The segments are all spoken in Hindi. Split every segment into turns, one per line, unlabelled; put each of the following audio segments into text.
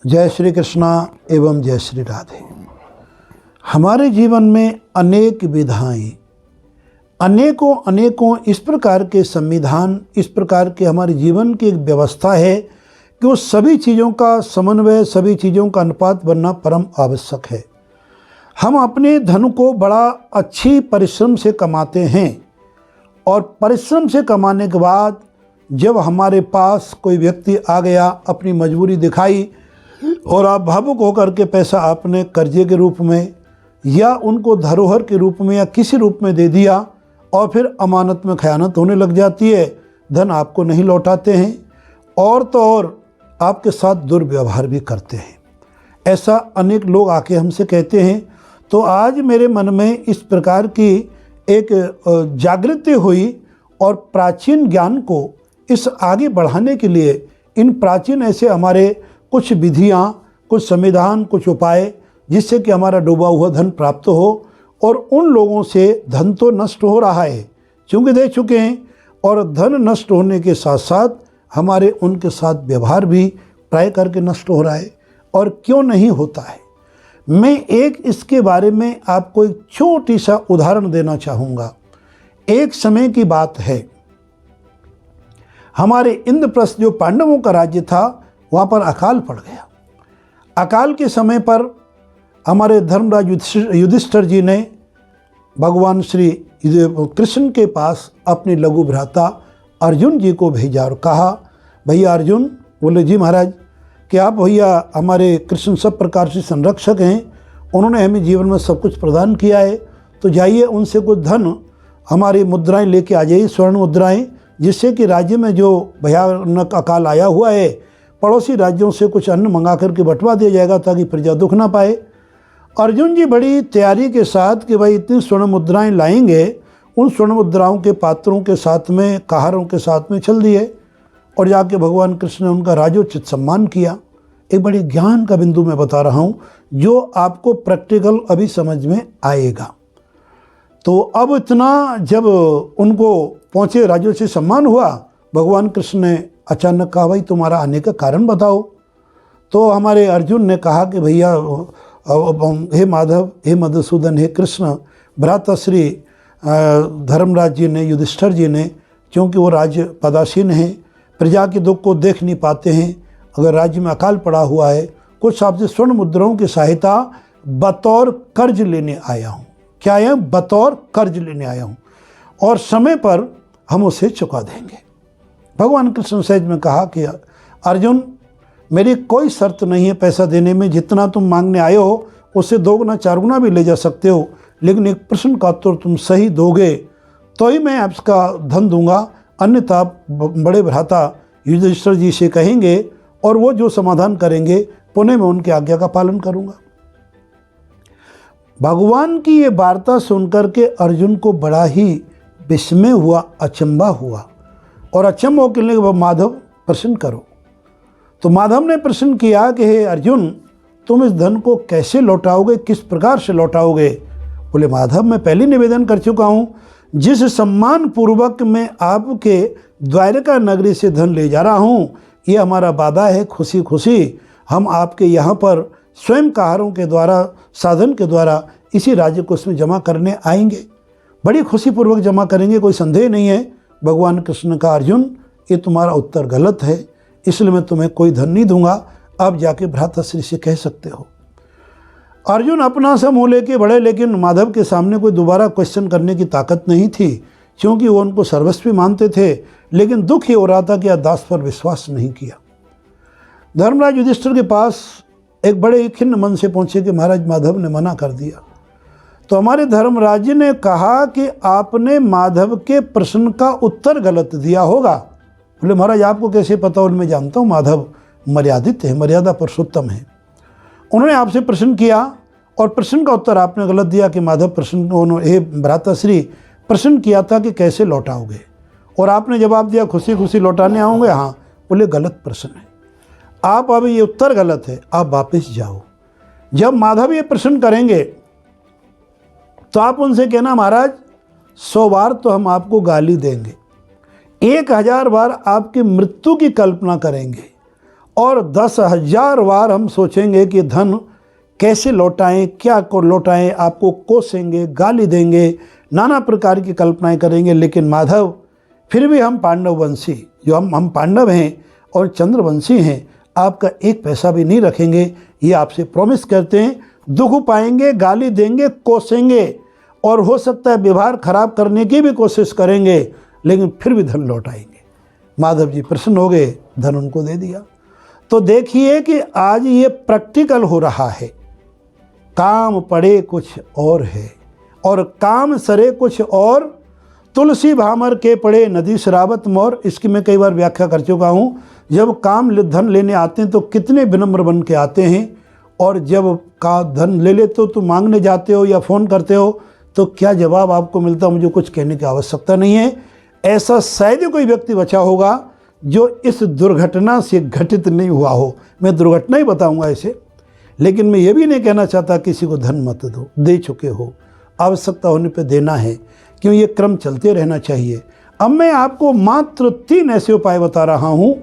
जय श्री कृष्णा एवं जय श्री राधे। हमारे जीवन में अनेक विधाएं, अनेकों इस प्रकार के संविधान, इस प्रकार के हमारे जीवन की एक व्यवस्था है कि वो सभी चीज़ों का समन्वय, सभी चीज़ों का अनुपात बनना परम आवश्यक है। हम अपने धन को बड़ा अच्छी परिश्रम से कमाते हैं और परिश्रम से कमाने के बाद जब हमारे पास कोई व्यक्ति आ गया, अपनी मजबूरी दिखाई और आप भावुक होकर के पैसा आपने कर्जे के रूप में या उनको धरोहर के रूप में या किसी रूप में दे दिया और फिर अमानत में खयानत होने लग जाती है, धन आपको नहीं लौटाते हैं और तो और आपके साथ दुर्व्यवहार भी करते हैं। ऐसा अनेक लोग आके हमसे कहते हैं। तो आज मेरे मन में इस प्रकार की एक जागृति हुई और प्राचीन ज्ञान को इस आगे बढ़ाने के लिए इन प्राचीन ऐसे हमारे कुछ विधियाँ, कुछ संविधान, कुछ उपाय जिससे कि हमारा डूबा हुआ धन प्राप्त हो। और उन लोगों से धन तो नष्ट हो रहा है, क्योंकि दे चुके हैं, और धन नष्ट होने के साथ साथ हमारे उनके साथ व्यवहार भी प्राय करके नष्ट हो रहा है। और क्यों नहीं होता है, मैं एक इसके बारे में आपको एक छोटी सा उदाहरण देना चाहूँगा। एक समय की बात है, हमारे इंद्रप्रस्थ जो पांडवों का राज्य था वहाँ पर अकाल पड़ गया। अकाल के समय पर हमारे धर्मराज युधिष्ठिर जी ने भगवान श्री कृष्ण के पास अपने लघु भ्राता अर्जुन जी को भेजा और कहा, भैया अर्जुन। बोले जी महाराज, कि आप भैया हमारे कृष्ण सब प्रकार से संरक्षक हैं, उन्होंने हमें जीवन में सब कुछ प्रदान किया है, तो जाइए उनसे कुछ धन हमारी मुद्राएं लेके आ जाइए, स्वर्ण मुद्राएं, जिससे कि राज्य में जो भयानक अकाल आया हुआ है पड़ोसी राज्यों से कुछ अन्न मंगा करके बंटवा दिया जाएगा ताकि प्रजा दुख ना पाए। अर्जुन जी बड़ी तैयारी के साथ कि भाई इतनी स्वर्ण मुद्राएं लाएंगे, उन स्वर्ण मुद्राओं के पात्रों के साथ में, कहारों के साथ में चल दिए और जाके भगवान कृष्ण ने उनका राजोचित सम्मान किया। एक बड़ी ज्ञान का बिंदु मैं बता रहा हूँ जो आपको प्रैक्टिकल अभी समझ में आएगा। तो अब इतना जब उनको पहुँचे, राजोचित सम्मान हुआ, भगवान कृष्ण ने अचानक कहा, भाई तुम्हारा आने का कारण बताओ। तो हमारे अर्जुन ने कहा कि भैया हे माधव, हे मधुसूदन, हे कृष्ण, भ्राताश्री धर्मराज जी ने, युधिष्ठिर जी ने, क्योंकि वो राज्य पदासीन हैं, प्रजा के दुख को देख नहीं पाते हैं, अगर राज्य में अकाल पड़ा हुआ है, कुछ आपसे स्वर्ण मुद्राओं की सहायता बतौर कर्ज लेने आया हूँ। क्या है? बतौर कर्ज लेने आया हूँ और समय पर हम उसे चुका देंगे। भगवान कृष्ण सहज में कहा कि अर्जुन, मेरी कोई शर्त नहीं है पैसा देने में, जितना तुम मांगने आए हो उससे 2 गुना 4 गुना भी ले जा सकते हो, लेकिन एक प्रश्न का उत्तर तुम सही दोगे तो ही मैं आपका धन दूंगा, अन्यथा बड़े भ्राता युधिष्ठिर जी से कहेंगे और वो जो समाधान करेंगे पुनः मैं उनकी आज्ञा का पालन करूंगा। भगवान की ये वार्ता सुनकर के अर्जुन को बड़ा ही विस्मय हुआ, अचंभा हुआ और अचंभा के लिए माधव प्रश्न करो। तो माधव ने प्रश्न किया कि हे अर्जुन, तुम इस धन को कैसे लौटाओगे, किस प्रकार से लौटाओगे? बोले माधव, मैं पहले निवेदन कर चुका हूँ, जिस सम्मान पूर्वक मैं आपके द्वारका नगरी से धन ले जा रहा हूँ, ये हमारा वादा है, खुशी खुशी हम आपके यहाँ पर स्वयं कहारों के द्वारा, साधन के द्वारा इसी राज्य को उसमें जमा करने आएंगे, बड़ी खुशीपूर्वक जमा करेंगे, कोई संदेह नहीं है। भगवान कृष्ण का, अर्जुन ये तुम्हारा उत्तर गलत है, इसलिए मैं तुम्हें कोई धन नहीं दूंगा, अब जाके भ्राताश्री से कह सकते हो। अर्जुन अपना सा मुँह लेके बढ़े, लेकिन माधव के सामने कोई दोबारा क्वेश्चन करने की ताकत नहीं थी, क्योंकि वो उनको सर्वस्वी मानते थे। लेकिन दुख ये हो रहा था कि दास पर विश्वास नहीं किया। धर्मराज युधिष्ठिर के पास एक बड़े खिन्न मन से पहुँचे कि महाराज माधव ने मना कर दिया। तो हमारे धर्मराज ने कहा कि आपने माधव के प्रश्न का उत्तर गलत दिया होगा। बोले महाराज आपको कैसे पता? और मैं जानता हूँ माधव मर्यादित है, मर्यादा पुरुषोत्तम है। उन्होंने आपसे प्रश्न किया और प्रश्न का उत्तर आपने गलत दिया कि माधव प्रश्न, हे भ्राताश्री, प्रश्न किया था कि कैसे लौटाओगे, और आपने जवाब दिया खुशी खुशी लौटाने आऊँगे। हाँ, बोले गलत प्रश्न है, आप अभी ये उत्तर गलत है, आप वापस जाओ। जब माधव ये प्रश्न करेंगे तो आप उनसे कहना, महाराज 100 बार तो हम आपको गाली देंगे, 1000 बार आपकी मृत्यु की कल्पना करेंगे और 10,000 बार हम सोचेंगे कि धन कैसे लौटाएं, क्या को लौटाएं, आपको कोसेंगे, गाली देंगे, नाना प्रकार की कल्पनाएं करेंगे। लेकिन माधव, फिर भी हम पांडववंशी, जो हम पांडव हैं और चंद्रवंशी हैं, आपका एक पैसा भी नहीं रखेंगे, ये आपसे प्रॉमिस करते हैं। दुख पाएंगे, गाली देंगे, कोसेंगे और हो सकता है व्यवहार खराब करने की भी कोशिश करेंगे, लेकिन फिर भी धन लौटाएंगे। माधव जी प्रसन्न हो गए, धन उनको दे दिया। तो देखिए कि आज ये प्रैक्टिकल हो रहा है। काम पड़े कुछ और है और काम सरे कुछ और, तुलसी भामर के पड़े नदी शराबत मोर। इसकी मैं कई बार व्याख्या कर चुका हूँ। जब काम धन लेने आते हैं तो कितने विनम्र बन के आते हैं, और जब का धन ले लेते हो तो मांगने जाते हो या फ़ोन करते हो तो क्या जवाब आपको मिलता, मुझे कुछ कहने की आवश्यकता नहीं है। ऐसा शायद ही कोई व्यक्ति बचा होगा जो इस दुर्घटना से घटित नहीं हुआ हो। मैं दुर्घटना ही बताऊंगा ऐसे, लेकिन मैं ये भी नहीं कहना चाहता किसी को धन मत दो, दे चुके हो, आवश्यकता होने पे देना है, क्यों ये क्रम चलते रहना चाहिए। अब मैं आपको मात्र 3 ऐसे उपाय बता रहा हूँ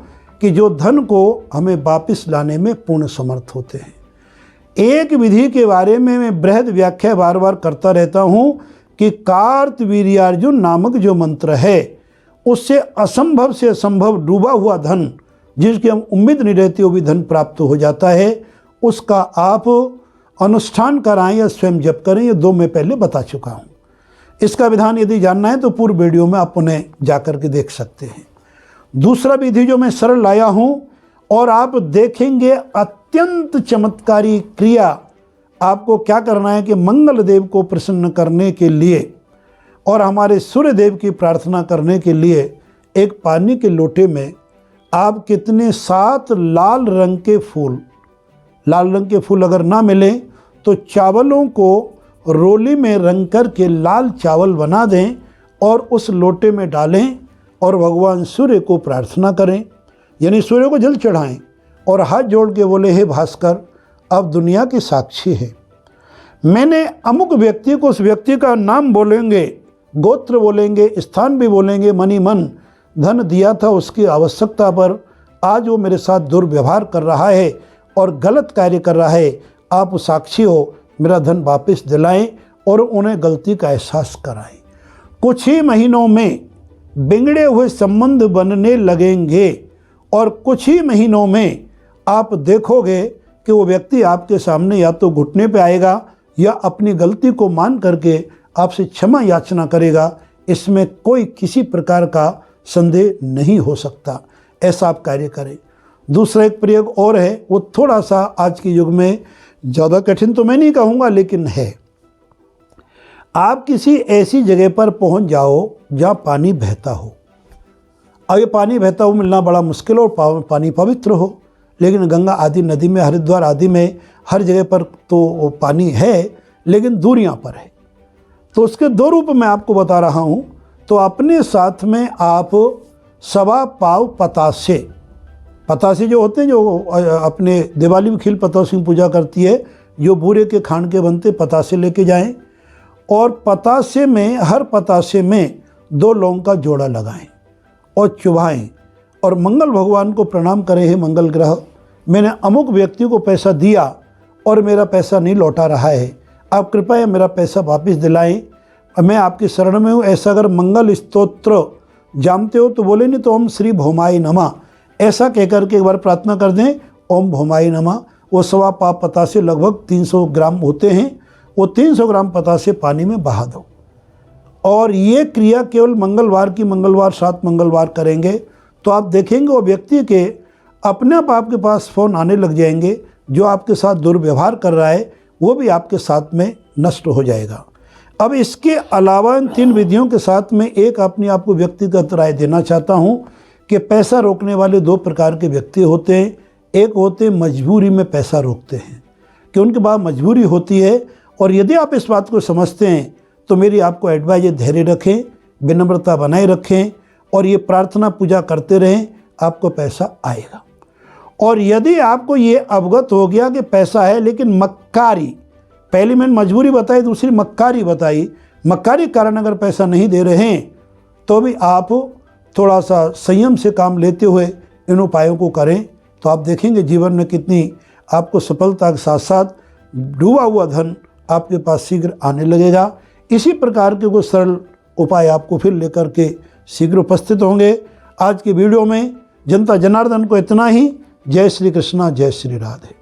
कि जो धन को हमें वापस लाने में पूर्ण समर्थ होते हैं। एक विधि के बारे में मैं बृहद व्याख्या बार बार करता रहता हूँ कि कार्तवीर्यार्जुन नामक जो मंत्र है, उससे असंभव से असंभव डूबा हुआ धन, जिसकी हम उम्मीद नहीं रहती वो भी धन प्राप्त हो जाता है। उसका आप अनुष्ठान कराएं या स्वयं जप करें, ये 2 मैं पहले बता चुका हूँ। इसका विधान यदि जानना है तो पूर्व वीडियो में आप उन्हें जाकर के देख सकते हैं। दूसरा विधि जो मैं सरल लाया हूँ और आप देखेंगे अत्यंत चमत्कारी क्रिया। आपको क्या करना है कि मंगल देव को प्रसन्न करने के लिए और हमारे सूर्य देव की प्रार्थना करने के लिए एक पानी के लोटे में आप कितने 7 लाल रंग के फूल, लाल रंग के फूल अगर ना मिले तो चावलों को रोली में रंग करके लाल चावल बना दें और उस लोटे में डालें और भगवान सूर्य को प्रार्थना करें, यानी सूर्य को जल चढ़ाएं और हाथ जोड़ के बोले, हे भास्कर, अब दुनिया की साक्षी है, मैंने अमुक व्यक्ति को, उस व्यक्ति का नाम बोलेंगे, गोत्र बोलेंगे, स्थान भी बोलेंगे, मनी मन धन दिया था उसकी आवश्यकता पर, आज वो मेरे साथ दुर्व्यवहार कर रहा है और गलत कार्य कर रहा है, आप साक्षी हो, मेरा धन वापस दिलाएं और उन्हें गलती का एहसास कराएं। कुछ ही महीनों में बिगड़े हुए संबंध बनने लगेंगे और कुछ ही महीनों में आप देखोगे कि वो व्यक्ति आपके सामने या तो घुटने पे आएगा या अपनी गलती को मान करके आपसे क्षमा याचना करेगा। इसमें कोई किसी प्रकार का संदेह नहीं हो सकता। ऐसा आप कार्य करें। दूसरा एक प्रयोग और है, वो थोड़ा सा आज के युग में ज़्यादा कठिन तो मैं नहीं कहूँगा, लेकिन है। आप किसी ऐसी जगह पर पहुँच जाओ जहाँ पानी बहता हो। अब ये पानी बहता हुआ मिलना बड़ा मुश्किल हो और पानी पवित्र हो, लेकिन गंगा आदि नदी में, हरिद्वार आदि में हर जगह पर तो पानी है, लेकिन दूरियां पर है। तो उसके 2 रूप मैं आपको बता रहा हूं। तो अपने साथ में आप 1.25 पाव पतासे, पतासे जो होते हैं, जो अपने दिवाली में खील पतासे की पूजा करती है, जो बूरे के खांड के बनते पतासे लेके जाएं और पतासे में, हर पतासे में 2 लौंग का जोड़ा लगाएं और चुभाएं और मंगल भगवान को प्रणाम करें, हे मंगल ग्रह, मैंने अमुक व्यक्ति को पैसा दिया और मेरा पैसा नहीं लौटा रहा है, आप कृपया मेरा पैसा वापस दिलाएं, मैं आपकी शरण में हूँ। ऐसा अगर मंगल स्तोत्र जानते हो तो बोले, नहीं तो ओम श्री भौमाय नमः ऐसा कहकर के एक बार प्रार्थना कर दें, ओम भौमाय नमः। वो 1.25 पाव पतासे लगभग 300 ग्राम होते हैं, वो 300 ग्राम पतासे पानी में बहा दो। और ये क्रिया केवल मंगलवार की, मंगलवार 7 मंगलवार करेंगे तो आप देखेंगे वो व्यक्ति के अपने आप आपके पास फ़ोन आने लग जाएंगे। जो आपके साथ दुर्व्यवहार कर रहा है वो भी आपके साथ में नष्ट हो जाएगा। अब इसके अलावा इन 3 विधियों के साथ में एक अपनी आपको व्यक्तिगत राय देना चाहता हूँ कि पैसा रोकने वाले 2 प्रकार के व्यक्ति होते हैं। एक होते हैं मजबूरी में पैसा रोकते हैं, कि उनके पास मजबूरी होती है, और यदि आप इस बात को समझते हैं तो मेरी आपको एडवाइस है, धैर्य रखें, विनम्रता बनाए रखें और ये प्रार्थना पूजा करते रहें, आपको पैसा आएगा। और यदि आपको ये अवगत हो गया कि पैसा है लेकिन मक्कारी, पहली मैंने मजबूरी बताई, दूसरी मक्कारी बताई, मक्कारी कारण अगर पैसा नहीं दे रहे हैं तो भी आप थोड़ा सा संयम से काम लेते हुए इन उपायों को करें, तो आप देखेंगे जीवन में कितनी आपको सफलता के साथ साथ डूबा हुआ धन आपके पास शीघ्र आने लगेगा। इसी प्रकार के कुछ सरल उपाय आपको फिर लेकर के शीघ्र उपस्थित होंगे। आज की वीडियो में जनता जनार्दन को इतना ही। जय श्री कृष्णा, जय श्री राधे।